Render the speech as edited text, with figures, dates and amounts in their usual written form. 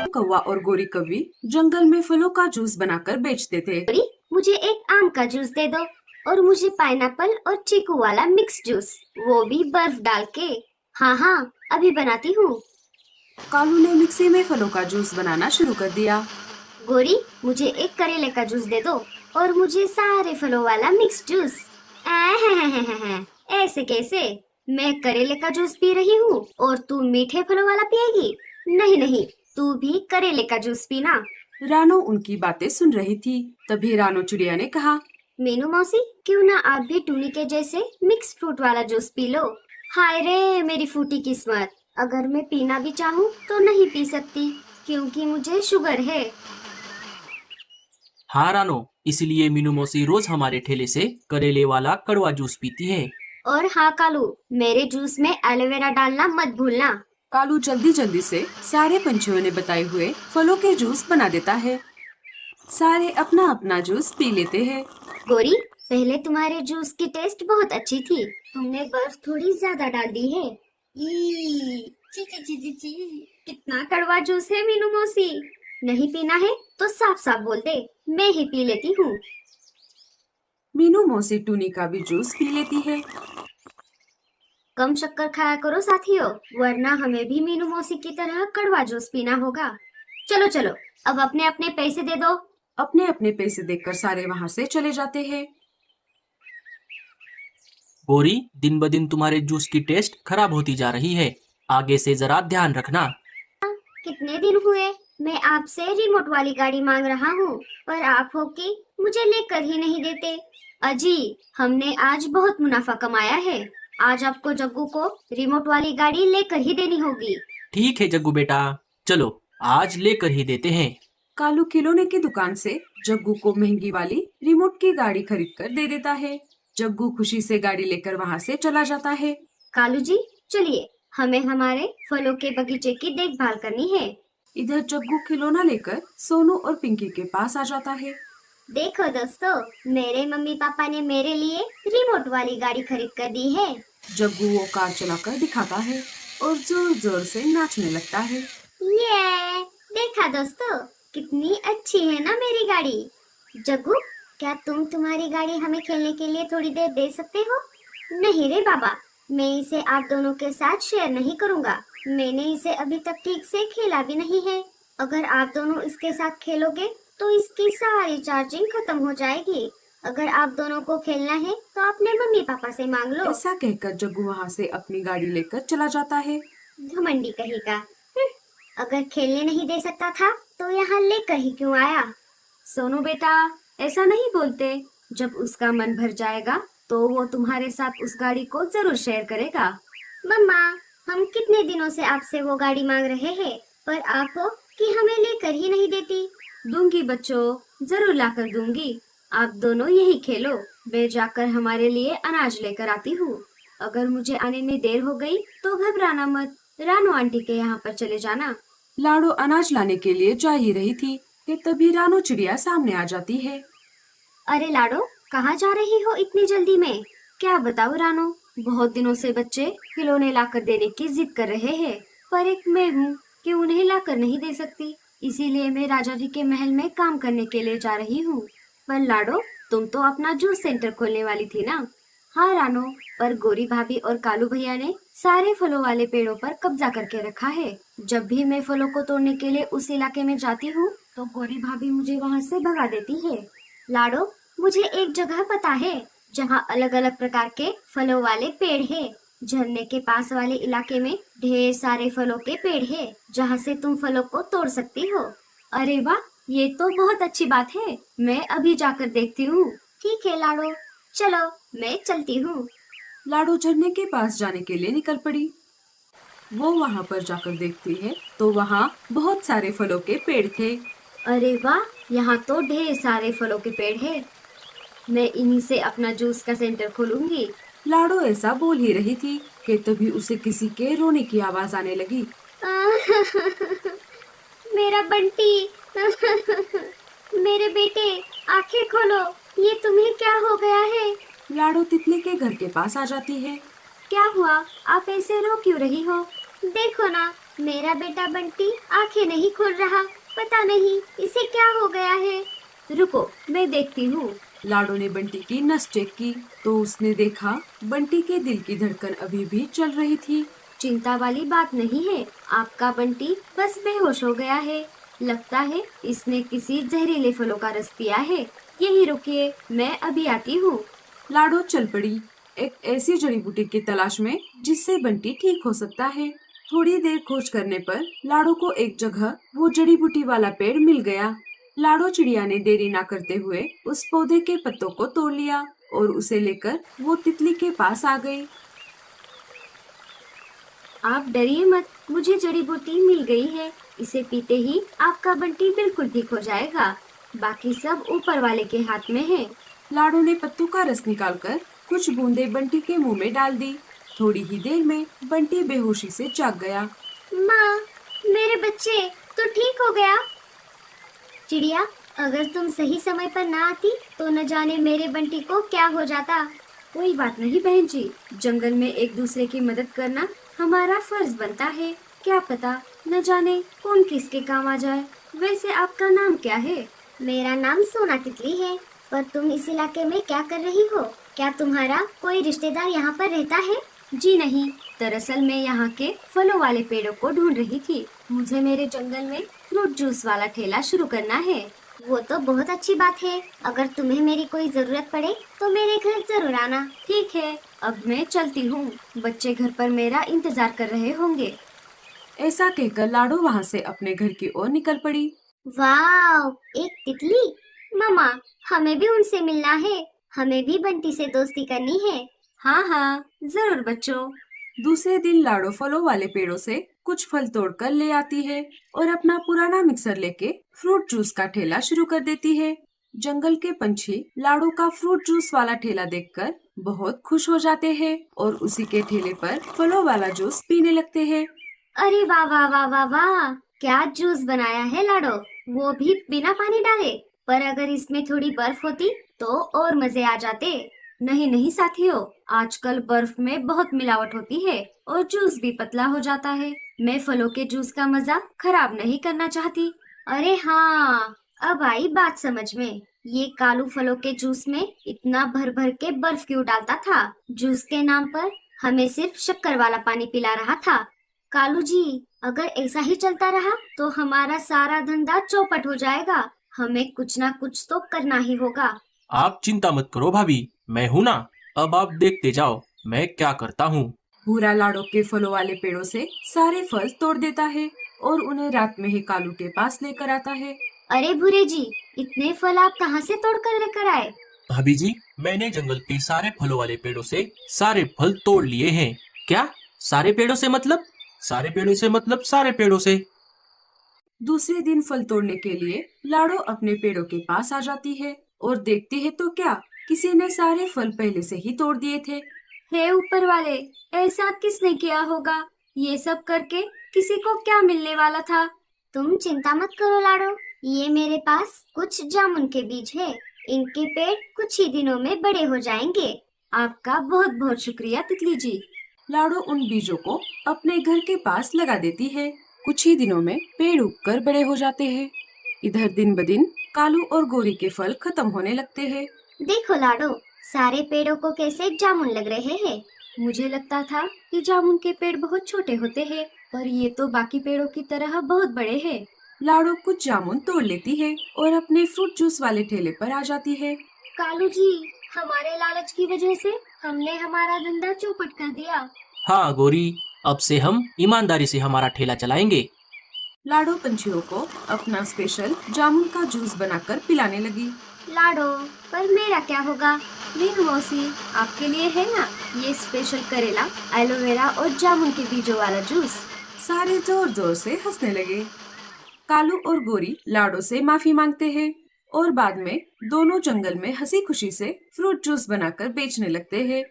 कौवा और गोरी कौवी जंगल में फलों का जूस बनाकर बेचते थे। गोरी, मुझे एक आम का जूस दे दो और मुझे पाइनएप्पल और चीकू वाला मिक्स जूस, वो भी बर्फ डाल के। हाँ हाँ, अभी बनाती हूँ। कालू ने मिक्सी में फलों का जूस बनाना शुरू कर दिया। गोरी, मुझे एक करेले का जूस दे दो और मुझे सारे फलों वाला मिक्स जूस। ऐसे कैसे? मैं करेले का जूस पी रही हूँ और तू मीठे फलों वाला पिएगी? नहीं नहीं, तू भी करेले का जूस पीना। रानो उनकी बातें सुन रही थी। तभी रानो चिड़िया ने कहा, मीनू मौसी, क्यों ना आप भी टूनी के जैसे मिक्स फ्रूट वाला जूस पी लो। हाय रे मेरी फूटी किस्मत, अगर मैं पीना भी चाहूँ तो नहीं पी सकती क्योंकि मुझे शुगर है। हाँ रानो, इसलिए मीनू मौसी रोज हमारे ठेले से करेले वाला कड़वा जूस पीती है। और हाँ कालू, मेरे जूस में एलोवेरा डालना मत भूलना। कालू जल्दी जल्दी से सारे पंछियों ने बताए हुए फलों के जूस बना देता है। सारे अपना अपना जूस पी लेते हैं। गोरी, पहले तुम्हारे जूस की टेस्ट बहुत अच्छी थी, तुमने बर्फ थोड़ी ज्यादा डाल दी है। ची ची ची ची ची, कितना कड़वा जूस है मीनू मौसी। नहीं पीना है तो साफ साफ बोल दे, मैं ही पी लेती हूँ। मीनू मौसी टूनी का भी जूस पी लेती है। कम शक्कर खाया करो साथियों, वरना हमें भी मीनू मौसी की तरह कड़वा जूस पीना होगा। चलो चलो, अब अपने अपने पैसे दे दो। अपने अपने पैसे देकर सारे वहाँ से चले जाते हैं। गोरी, दिन ब दिन तुम्हारे जूस की टेस्ट खराब होती जा रही है, आगे से जरा ध्यान रखना। कितने दिन हुए मैं आपसे रिमोट वाली गाड़ी मांग रहा हूँ, पर आप हो कि मुझे लेकर ही नहीं देते। अजी, हमने आज बहुत मुनाफा कमाया है, आज आपको जग्गू को रिमोट वाली गाड़ी लेकर ही देनी होगी। ठीक है जग्गू बेटा, चलो आज लेकर ही देते हैं। कालू खिलौने की दुकान से जग्गू को महंगी वाली रिमोट की गाड़ी खरीद कर दे देता है। जग्गू खुशी से गाड़ी लेकर वहाँ से चला जाता है। कालू जी, चलिए, हमें हमारे फलों के बगीचे की देखभाल करनी है। इधर जग्गू खिलौना लेकर सोनू और पिंकी के पास आ जाता है। देखो दोस्तों, मेरे मम्मी पापा ने मेरे लिए रिमोट वाली गाड़ी खरीद कर दी है। जग्गू वो कार चलाकर दिखाता है और जोर जोर से नाचने लगता है। ये देखा दोस्तों, कितनी अच्छी है ना मेरी गाड़ी। जग्गू, क्या तुम तुम्हारी गाड़ी हमें खेलने के लिए थोड़ी देर दे सकते हो? नहीं रे बाबा, मैं इसे आप दोनों के साथ शेयर नहीं करूँगा। मैंने इसे अभी तक ठीक से खेला भी नहीं है। अगर आप दोनों इसके साथ खेलोगे तो इसकी सारी चार्जिंग खत्म हो जाएगी। अगर आप दोनों को खेलना है तो अपने मम्मी पापा से मांग लो। ऐसा कहकर जग्गू वहाँ से अपनी गाड़ी लेकर चला जाता है। घमंडी कहेगा। अगर खेलने नहीं दे सकता था तो यहाँ लेकर ही क्यों आया? सोनू बेटा, ऐसा नहीं बोलते। जब उसका मन भर जाएगा तो वो तुम्हारे साथ उस गाड़ी को जरूर शेयर करेगा। मम्मा, हम कितने दिनों से आपसे वो गाड़ी मांग रहे हैं, पर आप हो कि हमें लेकर ही नहीं देती। दूंगी बच्चों, जरूर लाकर दूंगी। आप दोनों यही खेलो, मैं जाकर हमारे लिए अनाज लेकर आती हूँ। अगर मुझे आने में देर हो गई तो घबराना मत, रानू आंटी के यहाँ पर चले जाना। लाडो अनाज लाने के लिए जा ही रही थी कि तभी रानू चिड़िया सामने आ जाती है। अरे लाडो, कहाँ जा रही हो इतनी जल्दी में? क्या बताऊँ रानू, बहुत दिनों से बच्चे खिलौने लाकर देने की जिद कर रहे हैं, पर एक मैं हूँ कि उन्हें लाकर नहीं दे सकती, इसीलिए मैं राजा जी के महल में काम करने के लिए जा रही हूँ। पर लाडो, तुम तो अपना जूस सेंटर खोलने वाली थी ना? हाँ रानो, पर गोरी भाभी और कालू भैया ने सारे फलों वाले पेड़ों पर कब्जा करके रखा है। जब भी मैं फलों को तोड़ने के लिए उस इलाके में जाती हूँ तो गोरी भाभी मुझे वहाँ से भगा देती है। लाडो, मुझे एक जगह पता है जहाँ अलग अलग प्रकार के फलों वाले पेड़ है। झरने के पास वाले इलाके में ढेर सारे फलों के पेड़ है, जहाँ से तुम फलों को तोड़ सकती हो। अरे वाह, ये तो बहुत अच्छी बात है, मैं अभी जाकर देखती हूँ। ठीक है लाडो, चलो मैं चलती हूँ। लाडो झरने के पास जाने के लिए निकल पड़ी। वो वहाँ पर जाकर देखती है तो वहाँ बहुत सारे फलों के पेड़ थे। अरे वाह, यहाँ तो ढेर सारे फलों के पेड़ है, मैं इन्हीं से अपना जूस का सेंटर खोलूंगी। लाडो ऐसा बोल ही रही थी कि तभी उसे किसी के रोने की आवाज आने लगी। मेरा बंटी, मेरे बेटे, आंखें खोलो, ये तुम्हें क्या हो गया है? लाडो तितली के घर के पास आ जाती है। क्या हुआ, आप ऐसे रो क्यों रही हो? देखो ना, मेरा बेटा बंटी आंखें नहीं खोल रहा, पता नहीं इसे क्या हो गया है। रुको, मैं देखती हूँ। लाडो ने बंटी की नस चेक की तो उसने देखा बंटी के दिल की धड़कन अभी भी चल रही थी। चिंता वाली बात नहीं है, आपका बंटी बस बेहोश हो गया है। लगता है इसने किसी जहरीले फलों का रस पिया है। यही रुकिए, मैं अभी आती हूँ। लाडो चल पड़ी एक ऐसी जड़ी बूटी की तलाश में जिससे बंटी ठीक हो सकता है। थोड़ी देर खोज करने पर लाडो को एक जगह वो जड़ी बूटी वाला पेड़ मिल गया। लाडो चिड़िया ने देरी ना करते हुए उस पौधे के पत्तों को तोड़ लिया और उसे लेकर वो तितली के पास आ गई। आप डरिए मत, मुझे जड़ी बूटी मिल गई है। इसे पीते ही आपका बंटी बिल्कुल ठीक हो जाएगा। बाकी सब ऊपर वाले के हाथ में है। लाडो ने पत्तों का रस निकालकर कुछ बूंदे बंटी के मुंह में डाल दी। थोड़ी ही देर में बंटी बेहोशी से जाग गया। माँ, मेरे बच्चे, तू ठीक हो गया? चिड़िया, अगर तुम सही समय पर ना आती तो न जाने मेरे बंटी को क्या हो जाता। कोई बात नहीं बहन जी, जंगल में एक दूसरे की मदद करना हमारा फर्ज बनता है। क्या पता न जाने कौन किसके काम आ जाए। वैसे आपका नाम क्या है? मेरा नाम सोना तितली है। पर तुम इस इलाके में क्या कर रही हो? क्या तुम्हारा कोई रिश्तेदार यहाँ पर रहता है? जी नहीं, दरअसल मैं यहाँ के फलों वाले पेड़ों को ढूंढ रही थी। मुझे मेरे जंगल में फ्रूट जूस वाला ठेला शुरू करना है। वो तो बहुत अच्छी बात है। अगर तुम्हें मेरी कोई जरूरत पड़े तो मेरे घर जरूर आना। ठीक है, अब मैं चलती हूँ। बच्चे घर पर मेरा इंतजार कर रहे होंगे। ऐसा कहकर लाडो वहाँ से अपने घर की ओर निकल पड़ी। वाह, एक तितली! मामा, हमें भी उनसे मिलना है। हमें भी बंटी से दोस्ती करनी है। हाँ हाँ, जरूर बच्चों। दूसरे दिन लाडो फलों वाले पेड़ों से कुछ फल तोड़कर ले आती है और अपना पुराना मिक्सर लेके फ्रूट जूस का ठेला शुरू कर देती है। जंगल के पंछी लाडो का फ्रूट जूस वाला ठेला देखकर बहुत खुश हो जाते हैं और उसी के ठेले पर फलों वाला जूस पीने लगते हैं। अरे वाह वाह वाह वाह वाह, क्या जूस बनाया है लाडो, वो भी बिना पानी डाले। पर अगर इसमें थोड़ी बर्फ होती तो और मजे आ जाते। नहीं नहीं साथियों, आजकल बर्फ में बहुत मिलावट होती है और जूस भी पतला हो जाता है। मैं फलों के जूस का मजा खराब नहीं करना चाहती। अरे हाँ, अब आई बात समझ में। ये कालू फलों के जूस में इतना भर भर के बर्फ क्यों डालता था? जूस के नाम पर हमें सिर्फ शक्कर वाला पानी पिला रहा था। कालू जी, अगर ऐसा ही चलता रहा तो हमारा सारा धंधा चौपट हो जाएगा। हमें कुछ ना कुछ तो करना ही होगा। आप चिंता मत करो भाभी, मैं हूँ ना। अब आप देखते जाओ मैं क्या करता हूँ। भूरा लाडो के फलों वाले पेड़ों से सारे फल तोड़ देता है और उन्हें रात में ही कालू के पास लेकर आता है। अरे भूरे जी, इतने फल आप कहाँ से तोड़ कर लेकर आए? भाभी जी, मैंने जंगल के सारे फलों वाले पेड़ों से सारे फल तोड़ लिए हैं। क्या सारे पेड़ों से मतलब? सारे पेड़ों से मतलब सारे पेड़ों से। दूसरे दिन फल तोड़ने के लिए लाडो अपने पेड़ों के पास आ जाती है और देखती है तो क्या, किसी ने सारे फल पहले से ही तोड़ दिए थे। हे ऊपर वाले, ऐसा किसने किया होगा? ये सब करके किसी को क्या मिलने वाला था? तुम चिंता मत करो लाडो, ये मेरे पास कुछ जामुन के बीज है। इनके पेड़ कुछ ही दिनों में बड़े हो जाएंगे। आपका बहुत बहुत शुक्रिया तितली जी। लाडो उन बीजों को अपने घर के पास लगा देती है। कुछ ही दिनों में पेड़ उगकर बड़े हो जाते हैं। इधर दिन ब दिन कालू और गोरी के फल खत्म होने लगते हैं। देखो लाडो, सारे पेड़ों को कैसे जामुन लग रहे हैं। मुझे लगता था कि जामुन के पेड़ बहुत छोटे होते हैं, पर ये तो बाकी पेड़ों की तरह बहुत बड़े हैं। लाडो कुछ जामुन तोड़ लेती है और अपने फ्रूट जूस वाले ठेले पर आ जाती है। कालू जी, हमारे लालच की वजह से हमने हमारा धंधा चौपट कर दिया। हाँ गोरी, अब से हम ईमानदारी से हमारा ठेला चलाएंगे। लाडो पंछियों को अपना स्पेशल जामुन का जूस बनाकर पिलाने लगी। लाडो, पर मेरा क्या होगा? मीनू मौसी, आपके लिए है ना ये स्पेशल करेला, एलोवेरा और जामुन के बीजों वाला जूस। सारे जोर जोर से हंसने लगे। कालू और गोरी लाडो से माफी मांगते हैं और बाद में दोनों जंगल में हंसी खुशी से फ्रूट जूस बनाकर बेचने लगते हैं।